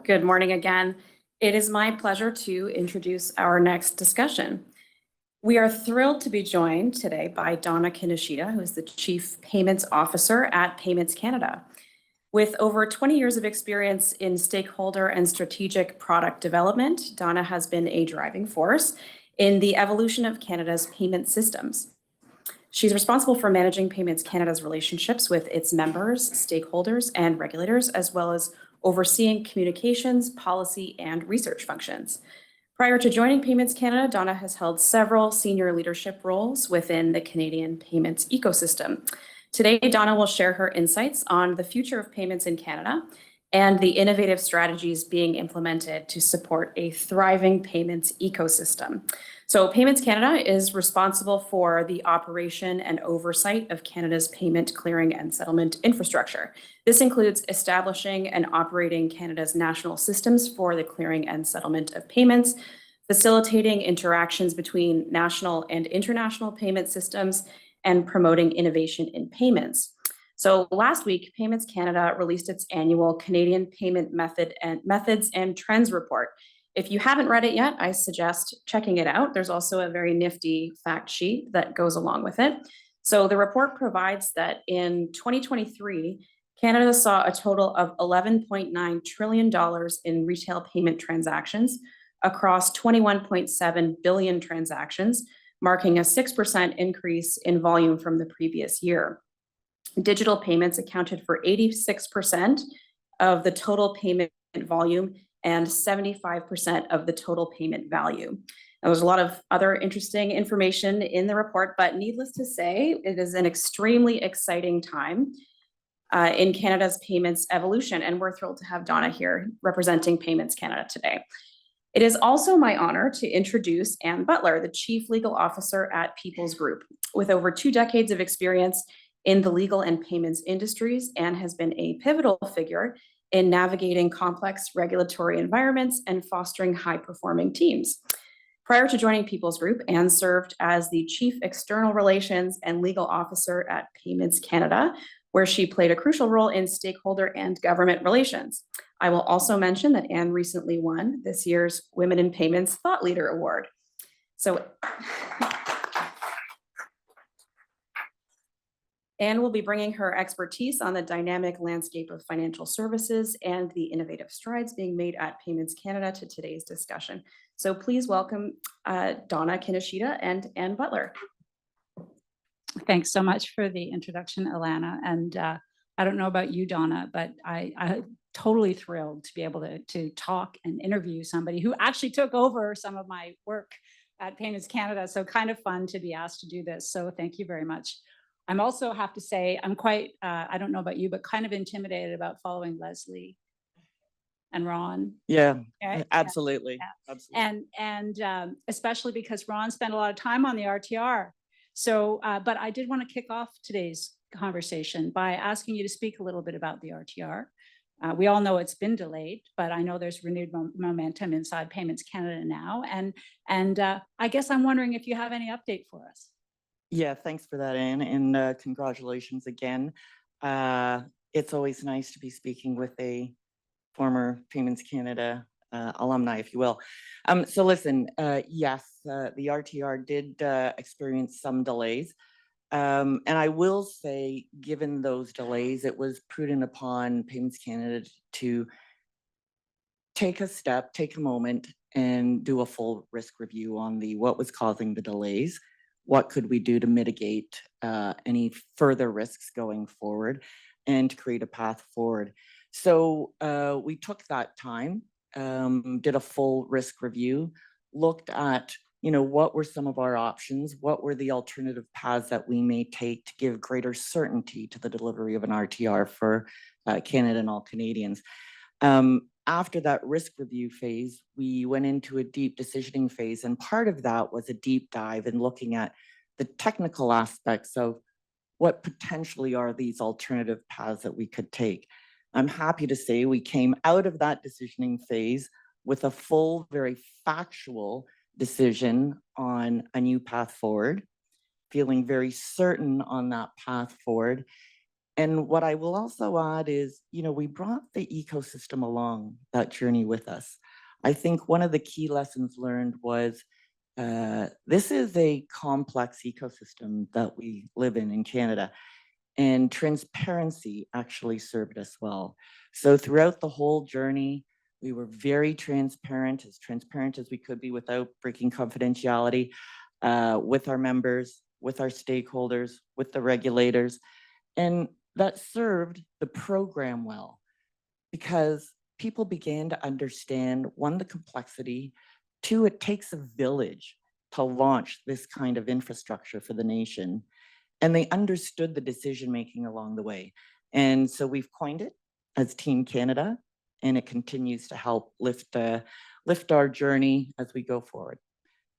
Good morning again. It is my pleasure to introduce our next discussion. We are thrilled to be joined today by Donna Kinoshita, who is the Chief Payments Officer at Payments Canada. With over 20 years of experience in stakeholder and strategic product development, Donna has been a driving force in the evolution of Canada's payment systems. She's responsible for managing Payments Canada's relationships with its members, stakeholders, and regulators, as well as overseeing communications, policy, and research functions. Prior to joining Payments Canada, Donna has held several senior leadership roles within the Canadian payments ecosystem. Today, Donna will share her insights on the future of payments in Canada and the innovative strategies being implemented to support a thriving payments ecosystem. So Payments Canada is responsible for the operation and oversight of Canada's payment clearing and settlement infrastructure. This includes establishing and operating Canada's national systems for the clearing and settlement of payments, facilitating interactions between national and international payment systems, and promoting innovation in payments. So last week, Payments Canada released its annual Canadian Payment Methods and Trends report. If you haven't read it yet, I suggest checking it out. There's also a very nifty fact sheet that goes along with it. So the report provides that in 2023, Canada saw a total of $11.9 trillion in retail payment transactions across 21.7 billion transactions, marking a 6% increase in volume from the previous year. Digital payments accounted for 86% of the total payment volume and 75% of the total payment value. Now, there's a lot of other interesting information in the report, but needless to say, it is an extremely exciting time in Canada's payments evolution, and we're thrilled to have Donna here representing Payments Canada today. It is also my honor to introduce Anne Butler, the Chief Legal Officer at People's Group. With over 2 decades of experience in the legal and payments industries, Anne has been a pivotal figure in navigating complex regulatory environments and fostering high-performing teams. Prior to joining People's Group, Anne served as the Chief External Relations and Legal Officer at Payments Canada, where she played a crucial role in stakeholder and government relations. I will also mention that Anne recently won this year's Women in Payments Thought Leader Award. So Anne will be bringing her expertise on the dynamic landscape of financial services and the innovative strides being made at Payments Canada to today's discussion. So please welcome Donna Kinoshita and Anne Butler. Thanks so much for the introduction, Alana. And I don't know about you, Donna, but I'm totally thrilled to be able to talk and interview somebody who actually took over some of my work at Payments Canada. So kind of fun to be asked to do this. So thank you very much. I'm also have to say, I'm quite, I don't know about you, but kind of intimidated about following Leslie and Ron. Yeah, okay? absolutely. Yeah. Absolutely. And especially because Ron spent a lot of time on the RTR. So, but I did want to kick off today's conversation by asking you to speak a little bit about the RTR. We all know it's been delayed, but I know there's renewed momentum inside Payments Canada now. And I guess I'm wondering if you have any update for us. Yeah, thanks for that, Anne, and congratulations again. It's always nice to be speaking with a former Payments Canada alumni, if you will. So listen, yes, the RTR did experience some delays. And I will say, given those delays, it was prudent upon Payments Canada to take a moment and do a full risk review on what was causing the delays. What could we do to mitigate any further risks going forward and to create a path forward? So we took that time, did a full risk review, looked at, what were some of our options? What were the alternative paths that we may take to give greater certainty to the delivery of an RTR for Canada and all Canadians? After that risk review phase, we went into a deep decisioning phase. And part of that was a deep dive in looking at the technical aspects of what potentially are these alternative paths that we could take. I'm happy to say we came out of that decisioning phase with a full, very factual decision on a new path forward, feeling very certain on that path forward. And what I will also add is, we brought the ecosystem along that journey with us. I think one of the key lessons learned was this is a complex ecosystem that we live in Canada, and transparency actually served us well. So throughout the whole journey, we were very transparent as we could be without breaking confidentiality with our members, with our stakeholders, with the regulators. And that served the program well because people began to understand, one, the complexity, two, it takes a village to launch this kind of infrastructure for the nation. And they understood the decision-making along the way. And so we've coined it as Team Canada, and it continues to help lift our journey as we go forward.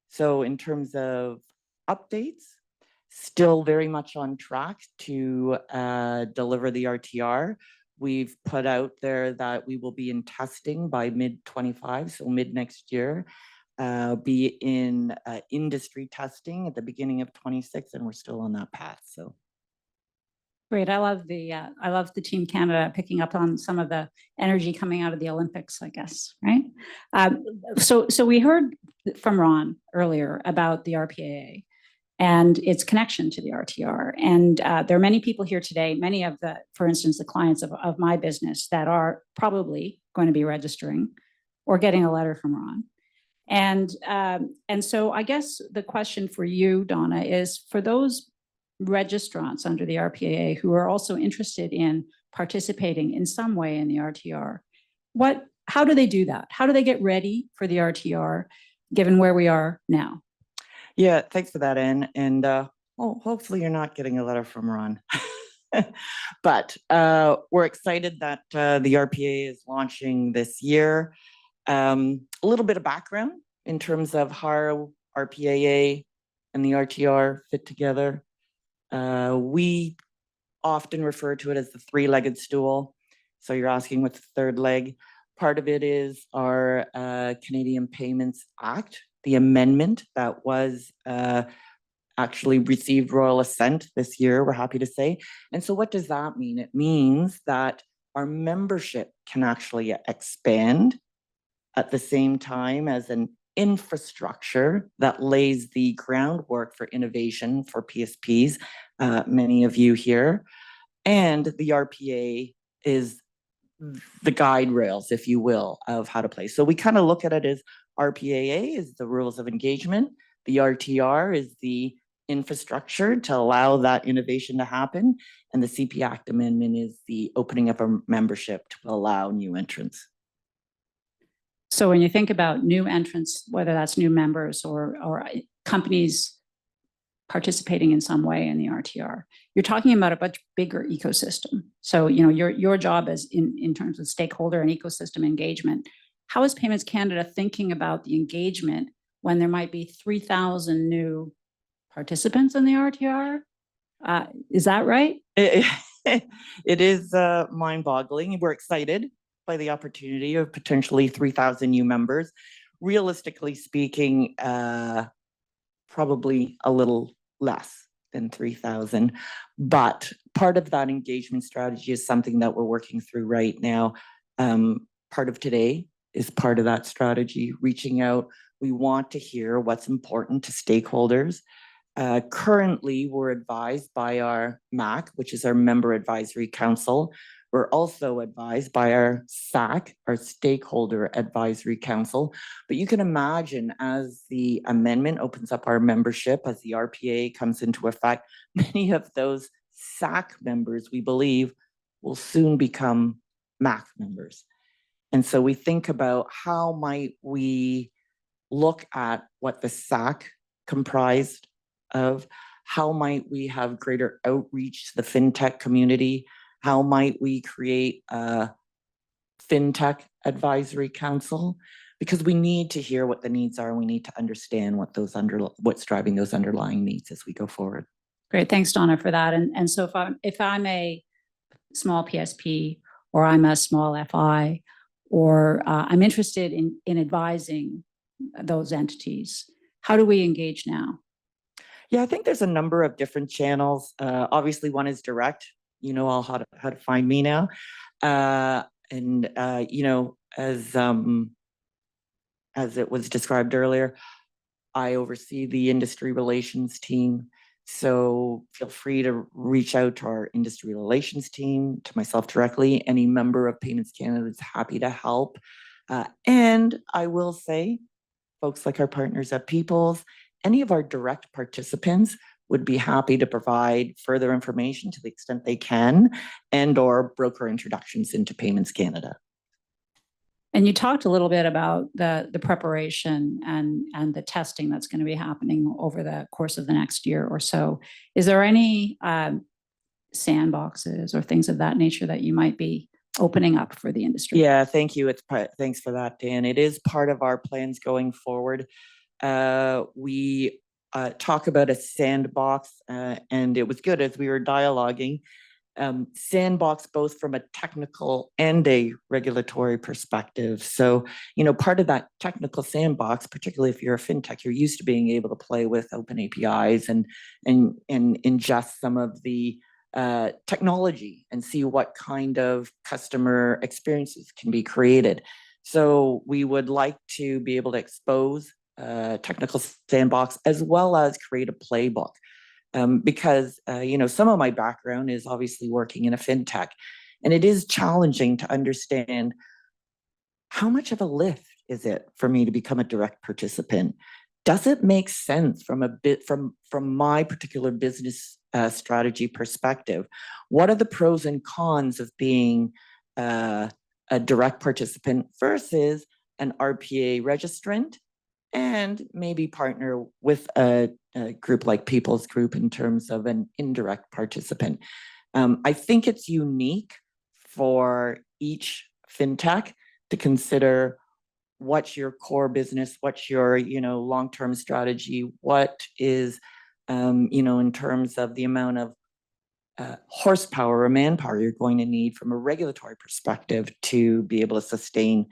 So in terms of updates, still very much on track to deliver the RTR. We've put out there that we will be in testing by mid-25, so mid next year. Be in industry testing at the beginning of 26, and we're still on that path. So great. I love the Team Canada picking up on some of the energy coming out of the Olympics, I guess, right? So we heard from Ron earlier about the RPAA and its connection to the RTR. And there are many people here today, many of for instance, the clients of my business that are probably going to be registering or getting a letter from Ron. And so I guess the question for you, Donna, is for those registrants under the RPAA who are also interested in participating in some way in the RTR, how do they do that? How do they get ready for the RTR, given where we are now? Yeah, thanks for that, Anne. And hopefully you're not getting a letter from Ron. But we're excited that the RPAA is launching this year. A little bit of background in terms of how RPAA and the RTR fit together. We often refer to it as the three-legged stool. So you're asking what's the third leg. Part of it is our Canadian Payments Act, the amendment that was actually received royal assent this year, we're happy to say. And so what does that mean? It means that our membership can actually expand at the same time as an infrastructure that lays the groundwork for innovation for PSPs, many of you here. And the RPA is the guide rails, if you will, of how to play. So we kind of look at it as RPAA is the rules of engagement. The RTR is the infrastructure to allow that innovation to happen. And the CP Act amendment is the opening up a membership to allow new entrants. So when you think about new entrants, whether that's new members or companies participating in some way in the RTR, you're talking about a much bigger ecosystem. So, your job is in terms of stakeholder and ecosystem engagement. How is Payments Canada thinking about the engagement when there might be 3,000 new participants in the RTR? Is that right? It is mind-boggling. We're excited by the opportunity of potentially 3,000 new members. Realistically speaking, probably a little less than 3,000. But part of that engagement strategy is something that we're working through right now. Part of today is part of that strategy, reaching out. We want to hear what's important to stakeholders. Currently, we're advised by our MAC, which is our Member Advisory Council. We're also advised by our SAC, our Stakeholder Advisory Council. But you can imagine as the amendment opens up our membership, as the RPA comes into effect, many of those SAC members, we believe, will soon become MAC members. And so we think about how might we look at what the SAC comprised of, how might we have greater outreach to the FinTech community, how might we create a FinTech Advisory Council, because we need to hear what the needs are and we need to understand what's driving those underlying needs as we go forward. Great, thanks, Donna, for that. And so if I'm a small PSP or I'm a small FI or I'm interested in advising those entities, how do we engage now? Yeah, I think there's a number of different channels. Obviously, one is direct. you know all how to find me now. You know, as it was described earlier, I oversee the industry relations team. So feel free to reach out to our industry relations team, to myself directly. Any member of Payments Canada is happy to help. And I will say, folks like our partners at Peoples, any of our direct participants would be happy to provide further information to the extent they can, and or broker introductions into Payments Canada. And you talked a little bit about the preparation and the testing that's going to be happening over the course of the next year or so. Is there any sandboxes or things of that nature that you might be opening up for the industry? Yeah, thank you. Thanks for that, Dan. It is part of our plans going forward. We talk about a sandbox, and it was good as we were dialoguing. Sandbox both from a technical and a regulatory perspective. So, you know, part of that technical sandbox, particularly if you're a fintech, you're used to being able to play with open APIs and ingest some of the technology and see what kind of customer experiences can be created. So we would like to be able to expose technical sandbox as well as create a playbook. Because, you know, some of my background is obviously working in a fintech, and it is challenging to understand how much of a lift is it for me to become a direct participant? Does it make sense from my particular business strategy perspective? What are the pros and cons of being a direct participant versus an RPA registrant? And maybe partner with a group like People's Group in terms of an indirect participant. I think it's unique for each fintech to consider what's your core business, what's your, you know, long-term strategy, what is, you know, in terms of the amount of horsepower or manpower you're going to need from a regulatory perspective to be able to sustain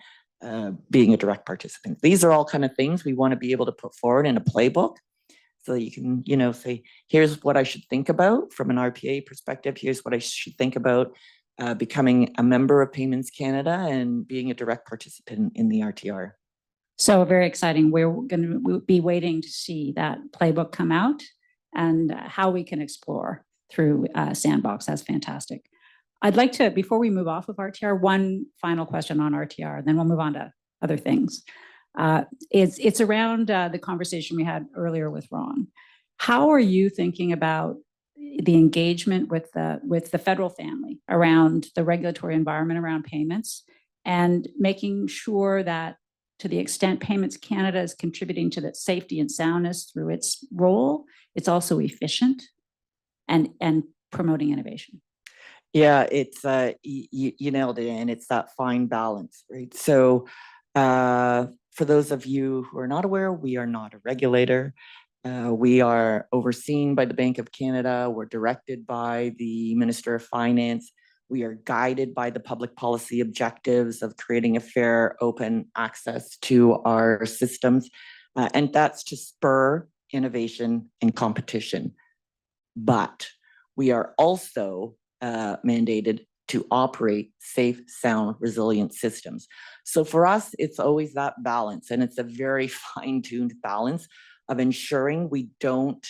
being a direct participant. These are all kind of things we want to be able to put forward in a playbook so that you can, you know, say, here's what I should think about from an RPA perspective. Here's what I should think about becoming a member of Payments Canada and being a direct participant in the RTR. So very exciting. We're going to be waiting to see that playbook come out and how we can explore through Sandbox. That's fantastic. I'd like to, before we move off of RTR, one final question on RTR, then we'll move on to other things. It's around the conversation we had earlier with Ron. How are you thinking about the engagement with the federal family around the regulatory environment around payments, and making sure that to the extent Payments Canada is contributing to that safety and soundness through its role, it's also efficient and promoting innovation? Yeah, it's you nailed it, and it's that fine balance, right? So for those of you who are not aware, we are not a regulator. We are overseen by the Bank of Canada. We're directed by the Minister of Finance. We are guided by the public policy objectives of creating a fair, open access to our systems. And that's to spur innovation and competition. But we are also mandated to operate safe, sound, resilient systems. So for us, it's always that balance, and it's a very fine-tuned balance of ensuring we don't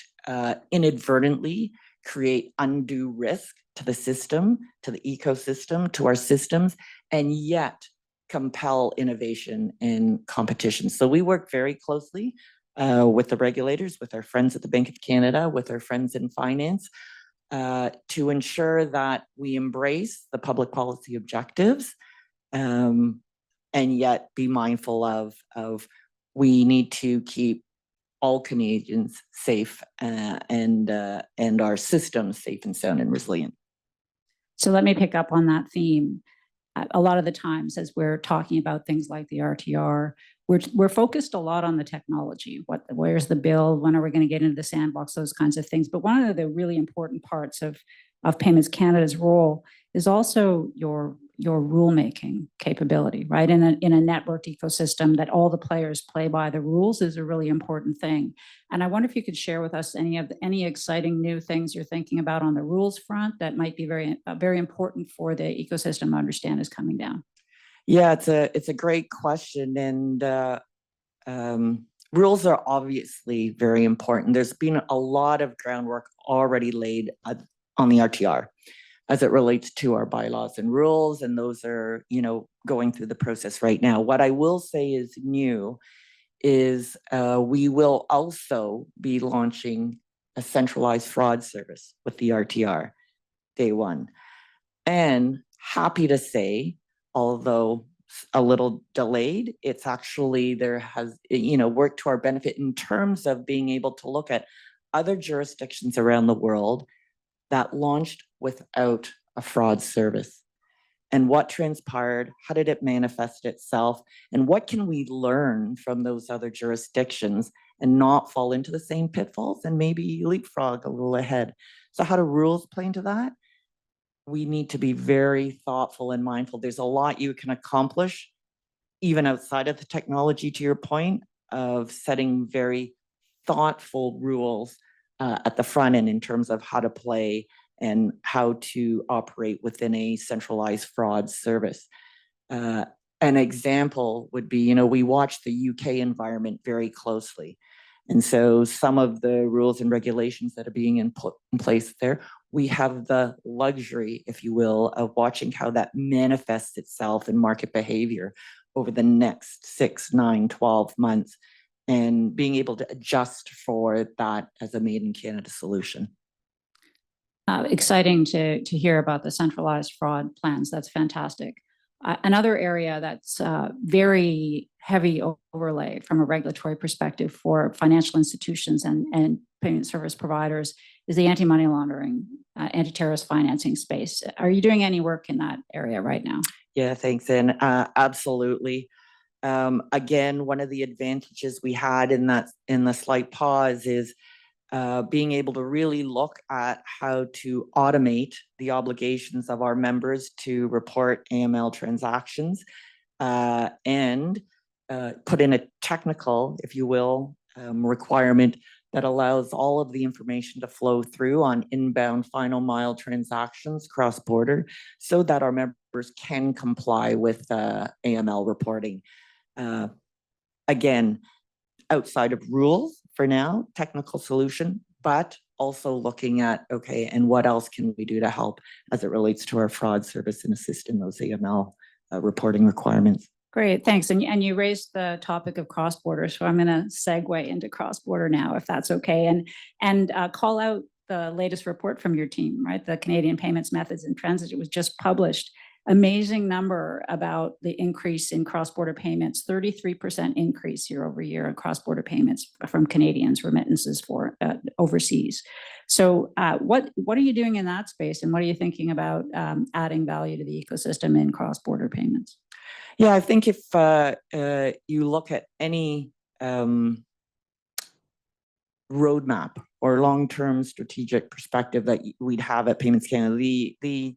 inadvertently create undue risk to the system, to the ecosystem, to our systems, and yet compel innovation and competition. So we work very closely with the regulators, with our friends at the Bank of Canada, with our friends in finance, to ensure that we embrace the public policy objectives, and yet be mindful of we need to keep all Canadians safe and our systems safe and sound and resilient. So let me pick up on that theme. A lot of the times as we're talking about things like the RTR, we're focused a lot on the technology. Where's the build? When are we going to get into the sandbox? Those kinds of things. But one of the really important parts of Payments Canada's role is also your your rulemaking capability, right? In a networked ecosystem, that all the players play by the rules is a really important thing. And I wonder if you could share with us any exciting new things you're thinking about on the rules front that might be very important for the ecosystem to understand is coming down. Yeah, it's a great question, and rules are obviously very important. There's been a lot of groundwork already laid on the RTR as it relates to our bylaws and rules, and those are, going through the process right now. What I will say is new is we will also be launching a centralized fraud service with the RTR day one. And happy to say, although a little delayed, it's actually worked to our benefit in terms of being able to look at other jurisdictions around the world that launched without a fraud service. And what transpired, how did it manifest itself, and what can we learn from those other jurisdictions and not fall into the same pitfalls and maybe leapfrog a little ahead. So how do rules play into that? We need to be very thoughtful and mindful. There's a lot you can accomplish even outside of the technology, to your point, of setting very thoughtful rules at the front end in terms of how to play and how to operate within a centralized fraud service. An example would be, we watch the UK environment very closely. And so some of the rules and regulations that are being put in place there, we have the luxury, if you will, of watching how that manifests itself in market behavior over the next 6, 9, 12 months, and being able to adjust for that as a made in Canada solution. Exciting to hear about the centralized fraud plans. That's fantastic. Another area that's very heavy overlay from a regulatory perspective for financial institutions and payment service providers is the anti-money laundering, anti-terrorist financing space. Are you doing any work in that area right now? Yeah, thanks, Anne. Absolutely. Again, one of the advantages we had in the slight pause is being able to really look at how to automate the obligations of our members to report AML transactions and put in a technical, if you will, requirement that allows all of the information to flow through on inbound final mile transactions cross-border so that our members can comply with AML reporting. Again, outside of rules for now, technical solution, but also looking at, okay, and what else can we do to help as it relates to our fraud service and assist in those AML reporting requirements. Great, thanks. And you raised the topic of cross-border, so I'm going to segue into cross-border now, if that's okay, and call out the latest report from your team, right? The Canadian Payments Methods and Trends. It was just published. Amazing number about the increase in cross-border payments, 33% increase year over year in cross-border payments from Canadians, remittances for overseas. So what are you doing in that space, and what are you thinking about adding value to the ecosystem in cross-border payments? Yeah, I think if you look at any roadmap or long-term strategic perspective that we'd have at Payments Canada, the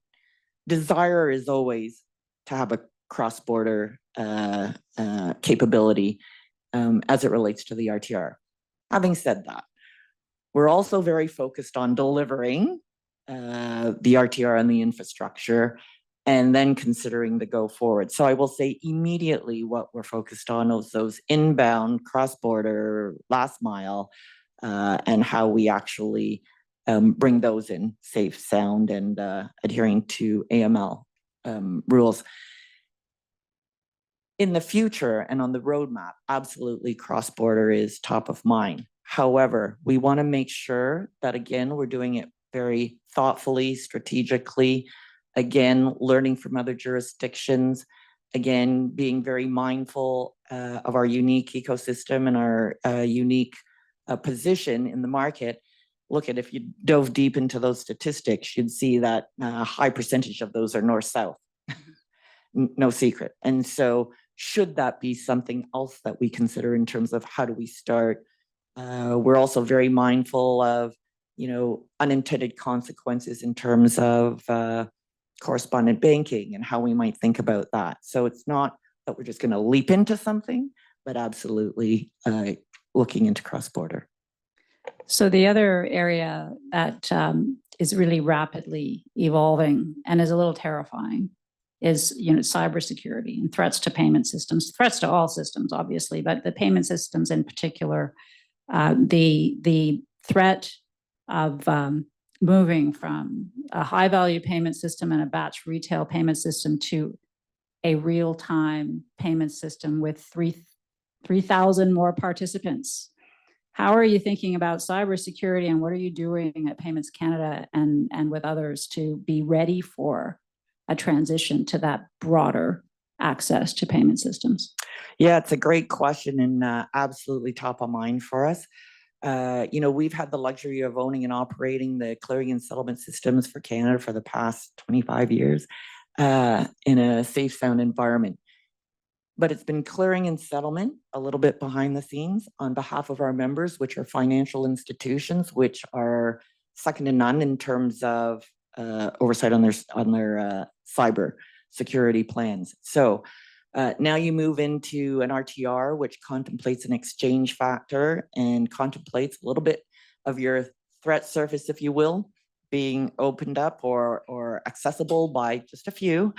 desire is always to have a cross-border capability as it relates to the RTR. Having said that, we're also very focused on delivering the RTR and the infrastructure and then considering the go forward. So I will say immediately what we're focused on is those inbound cross-border last mile and how we actually bring those in safe, sound, and adhering to AML rules. In the future and on the roadmap, absolutely cross-border is top of mind. However, we want to make sure that, again, we're doing it very thoughtfully, strategically, again, learning from other jurisdictions, again, being very mindful of our unique ecosystem and our unique position in the market. Look at, if you dove deep into those statistics, you'd see that a high percentage of those are north-south. No secret. And so should that be something else that we consider in terms of how do we start? We're also very mindful of, unintended consequences in terms of correspondent banking and how we might think about that. So it's not that we're just going to leap into something, but absolutely looking into cross-border. So the other area that is really rapidly evolving and is a little terrifying is, cybersecurity and threats to payment systems, threats to all systems, obviously, but the payment systems in particular. The threat of moving from a high-value payment system and a batch retail payment system to a real-time payment system with 3,000 more participants. How are you thinking about cybersecurity, and what are you doing at Payments Canada and with others to be ready for a transition to that broader access to payment systems? Yeah, it's a great question and absolutely top of mind for us. We've had the luxury of owning and operating the clearing and settlement systems for Canada for the past 25 years in a safe, sound environment. But it's been clearing and settlement a little bit behind the scenes on behalf of our members, which are financial institutions, which are second to none in terms of oversight on their cyber security plans. So now you move into an RTR, which contemplates an exchange factor and contemplates a little bit of your threat surface, if you will, being opened up or accessible by just a few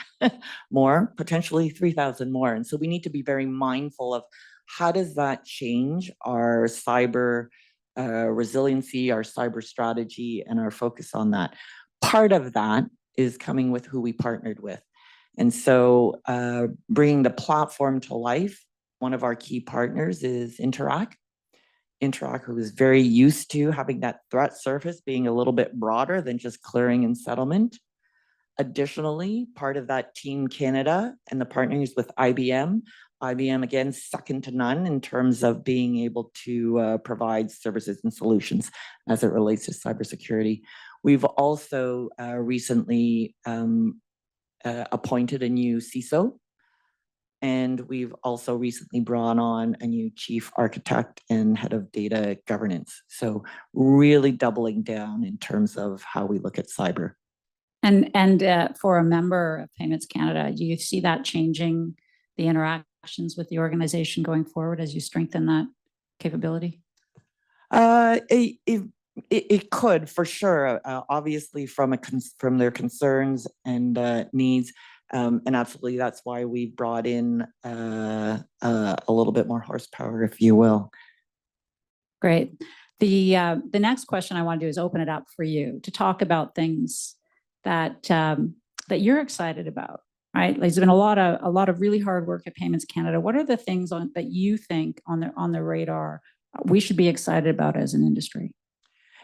more, potentially 3,000 more. And so we need to be very mindful of how does that change our cyber resiliency, our cyber strategy, and our focus on that. Part of that is coming with who we partnered with. And so bringing the platform to life, one of our key partners is Interac, who is very used to having that threat surface being a little bit broader than just clearing and settlement. Additionally, part of that Team Canada and the partners with IBM, again, second to none in terms of being able to provide services and solutions as it relates to cybersecurity. We've also recently appointed a new CISO, and we've also recently brought on a new chief architect and head of data governance. So really doubling down in terms of how we look at cyber. And for a member of Payments Canada, do you see that changing the interactions with the organization going forward as you strengthen that capability? It could, for sure. Obviously, from their concerns and needs. And absolutely, that's why we brought in a little bit more horsepower, if you will. Great. The next question I want to do is open it up for you to talk about things that that you're excited about. Right? There's been a lot of really hard work at Payments Canada. What are the things that you think on the radar we should be excited about as an industry?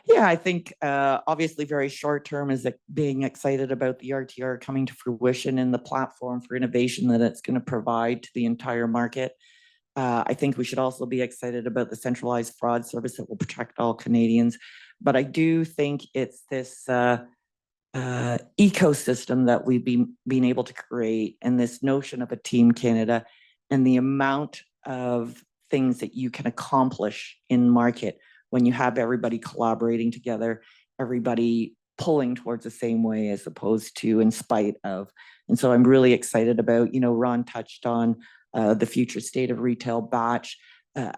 Yeah, I think obviously very short term is being excited about the RTR coming to fruition and the platform for innovation that it's going to provide to the entire market. I think we should also be excited about the centralized fraud service that will protect all Canadians. But I do think it's this ecosystem that we've been able to create, and this notion of a Team Canada and the amount of things that you can accomplish in market when you have everybody collaborating together, everybody pulling towards the same way as opposed to in spite of. And so I'm really excited about, Ron touched on the future state of retail batch.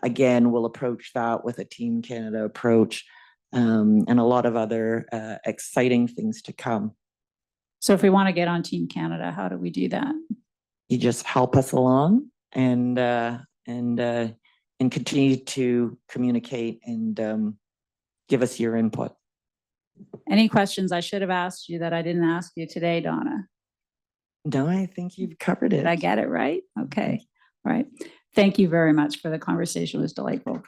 Again, we'll approach that with a Team Canada approach and a lot of other exciting things to come. So if we want to get on Team Canada, how do we do that? You just help us along and continue to communicate and give us your input. Any questions I should have asked you that I didn't ask you today, Donna? No, I think you've covered it. Did I get it right? Okay. All right. Thank you very much for the conversation. It was delightful.